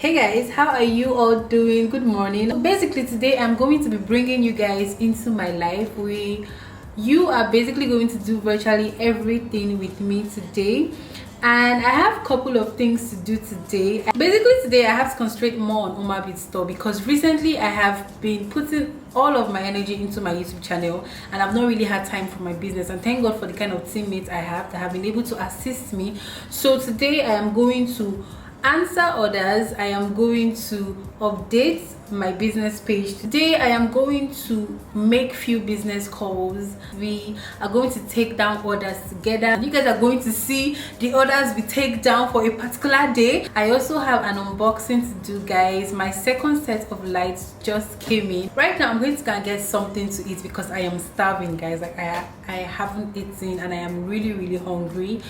Hey guys, how are you all doing? Good morning. Basically today I'm going to be bringing you guys into my life. You are basically going to do virtually everything with me today, and I have a couple of things to do today. Basically today I have to concentrate more on Omaa store because recently I have been putting all of my energy into my YouTube channel and I've not really had time for my business, and thank God for the kind of teammates I have that have been able to assist me. So today I am going to answer orders, I am going to update my business page. Today I am going to make few business calls. We are going to take down orders together. You guys are going to see the orders we take down for a particular day. I also have an unboxing to do, guys. My second set of lights just came in. Right now I'm going to go and get something to eat because I am starving, guys. Like I haven't eaten and I am really hungry.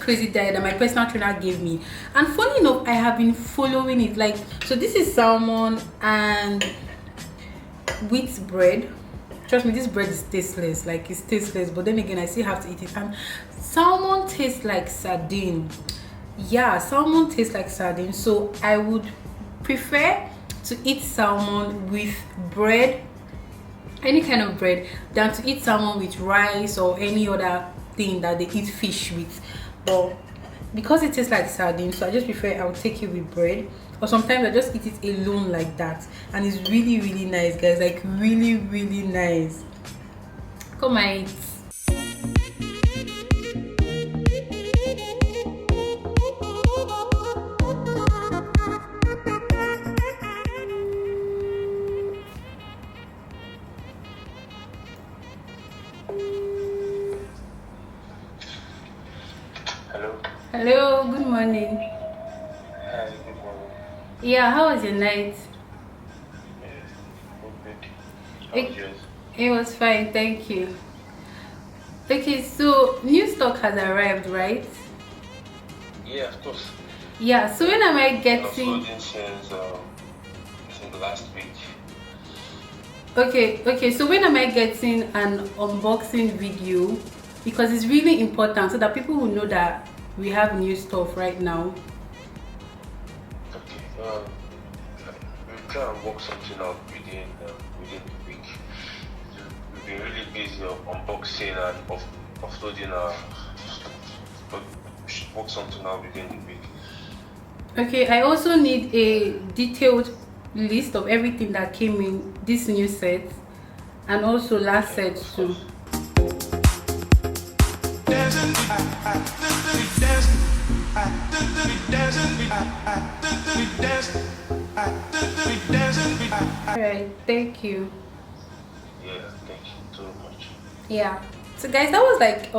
Crazy diet that my personal trainer gave me, and funny enough I have been following it. Like, so this is salmon and wheat bread. Trust me, this bread is tasteless. Like, it's tasteless, but then again I still have to eat it. And salmon tastes like sardine. Yeah, salmon tastes like sardine, so I would prefer to eat salmon with bread, any kind of bread, than to eat salmon with rice or any other thing that they eat fish with. But because it tastes like sardine, so I just prefer I'll take it with bread, or sometimes I just eat it alone like that, and it's really nice, guys. Like, really nice. Come on, eat. Hello, good morning. Hi, good morning. Yeah, how was your night? Yes, good. How was yours? It was fine, thank you. Okay, so new stock has arrived, right? Yeah, of course. Yeah, so when am I I've getting... since last week. Okay, so when am I getting an unboxing video? Because it's really important so that people will know that we have new stuff right now. Okay, we'll try and work something out within the week. We've been really busy of unboxing and offloading our stuff, but we should work something out within the week. Okay, I also need a detailed list of everything that came in this new set and also last set too. Alright, thank you. Yeah, thank you so much. Yeah, so guys, that was like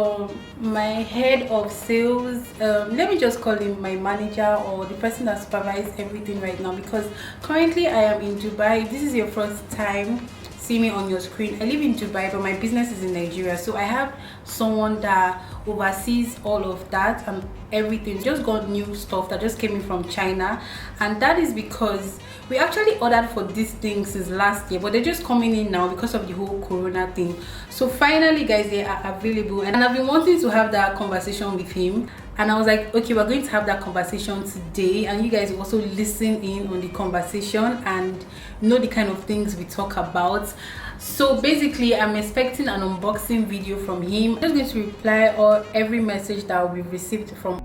my head of sales. Let me just call him my manager or the person that supervises everything right now, because currently I am in Dubai. If this is your first time see me on your screen, I live in Dubai, but my business is in Nigeria, so I have someone that oversees all of that and everything. Just got new stuff that just came in from China, and that is because we actually ordered for these things since last year, but they're just coming in now because of the whole corona thing. So finally guys, they are available, and I've been wanting to have that conversation with him, and I was like, okay, we're going to have that conversation today, and you guys will also listen in on the conversation and know the kind of things we talk about. So basically I'm expecting an unboxing video from him. I'm just going to reply or every message that we received from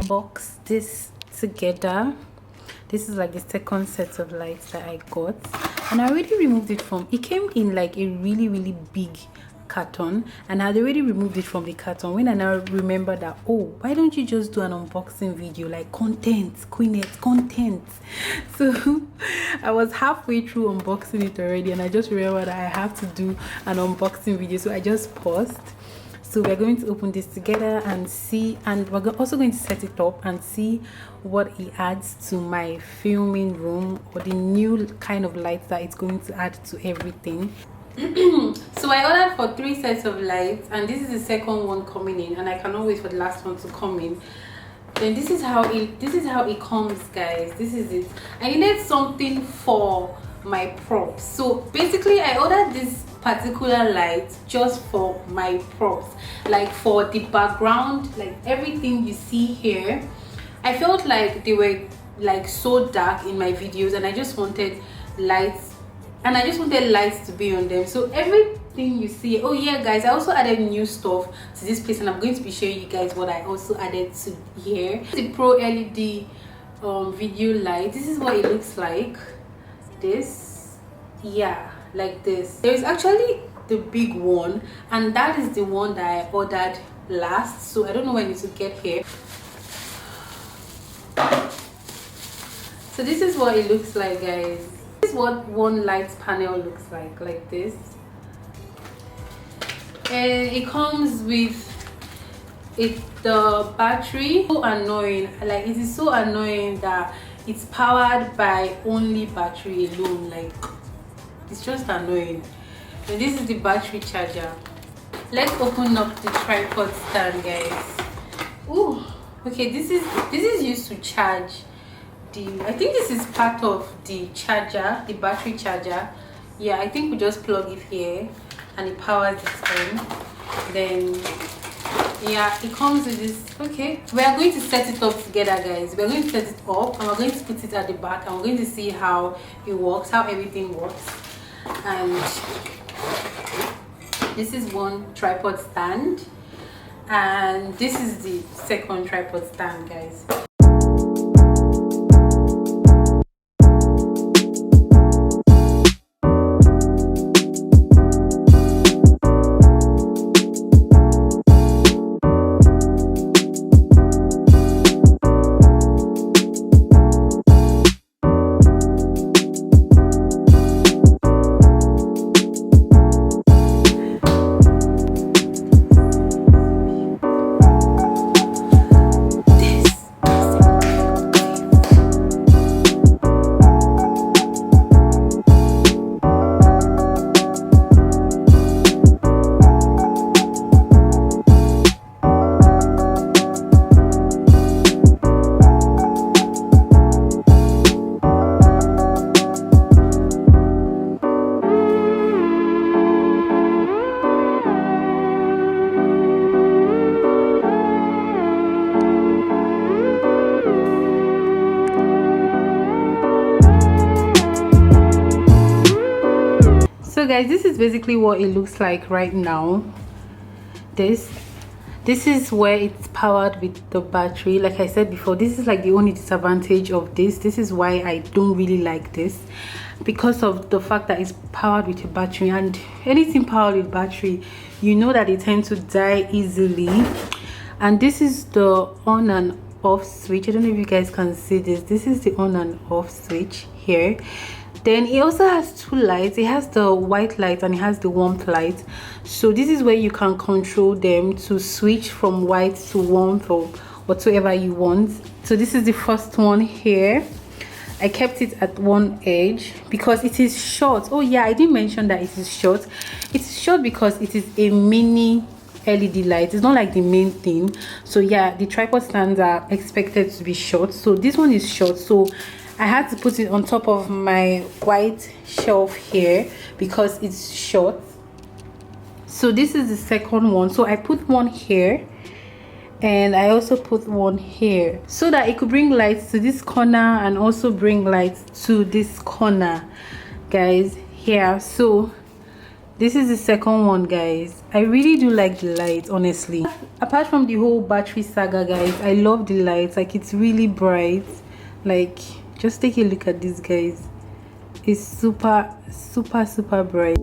box this together. This is like the second set of lights that I got, and I already removed it from, it came in like a really big carton, and I had already removed it from the carton when I now remember that, oh, why don't you just do an unboxing video, like content, Queenette, content. So I was halfway through unboxing it already, and I just remembered that I have to do an unboxing video, so I just paused. So we're going to open this together and see, and we're also going to set it up and see what it adds to my filming room, or the new kind of lights that it's going to add to everything. So I ordered for 3 sets of lights, and this is the second one coming in, and I cannot wait for the last one to come in. Then this is how it comes, guys. This is it. I needed something for my props, so basically I ordered this particular light just for my props, like for the background, like everything you see here. I felt like they were like so dark in my videos, and I just wanted lights, and I just wanted lights to be on them. So everything you see, oh yeah guys, I also added new stuff to this place, and I'm going to be showing you guys what I also added to here. The Pro LED video light. This is what it looks like. This, yeah, like this. There is actually the big one, and that is the one that I ordered last, so I don't know when it will get here. So this is what it looks like, guys. This is what one light panel looks like this. And it comes with the battery. So annoying, like it is so annoying that it's powered by only battery alone. Like, it's just annoying. And this is the battery charger. Let's open up the tripod stand, guys. Ooh, okay, this is used to charge the, I think this is part of the charger, the battery charger. Yeah, I think we just plug it here and it powers it on. Then yeah, it comes with this. Okay, we are going to set it up together, guys. We're going to set it up, and we're going to put it at the back, and we're going to see how it works, how everything works. And this is one tripod stand, and this is the second tripod stand, guys. guys, this is basically what it looks like right now. This is where it's powered with the battery. Like I said before, this is like the only disadvantage of this. This is why I don't really like this, because of the fact that it's powered with a battery, and anything powered with battery, you know that they tend to die easily. And this is the on and off switch. I don't know if you guys can see this. This is the on and off switch here. Then it also has two lights. It has the white light and it has the warmth light. So this is where you can control them to switch from white to warmth or whatsoever you want. So this is the first one here. I kept it at one edge because it is short. Oh yeah, I didn't mention that it is short. It's short because it is a mini LED light. It's not like the main thing. So yeah, the tripod stands are expected to be short. So this one is short. So I had to put it on top of my white shelf here because it's short. So this is the second one. So I put one here and I also put one here so that it could bring light to this corner and also bring light to this corner, guys. Here, so this is the second one, guys. I really do like the light, honestly. Apart from the whole battery saga, guys, I love the lights. Like, it's really bright. Like, just take a look at this, guys. It's super bright.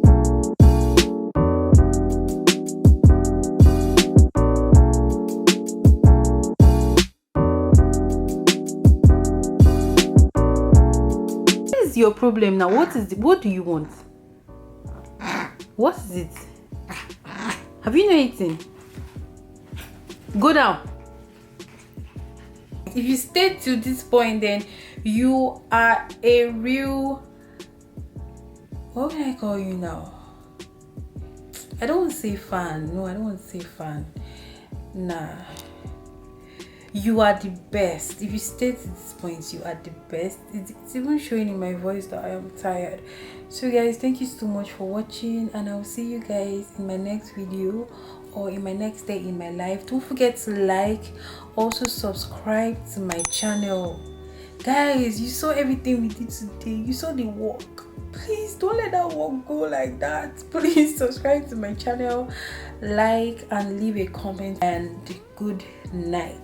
What is your problem now? What do you want? What is it? Have you not eaten? Go down. If you stay to this point, then you are a real, what can I call you now? I don't want to say fan. No, I don't want to say fan. Nah, you are the best. If you stay to this point, you are the best. It's even showing in my voice that I am tired. So guys, thank you so much for watching, and I'll see you guys in my next video or in my next day in my life. Don't forget to like, also subscribe to my channel. Guys, you saw everything we did today. You saw the work. Please don't let that work go like that. Please subscribe to my channel, like, and leave a comment, and good night.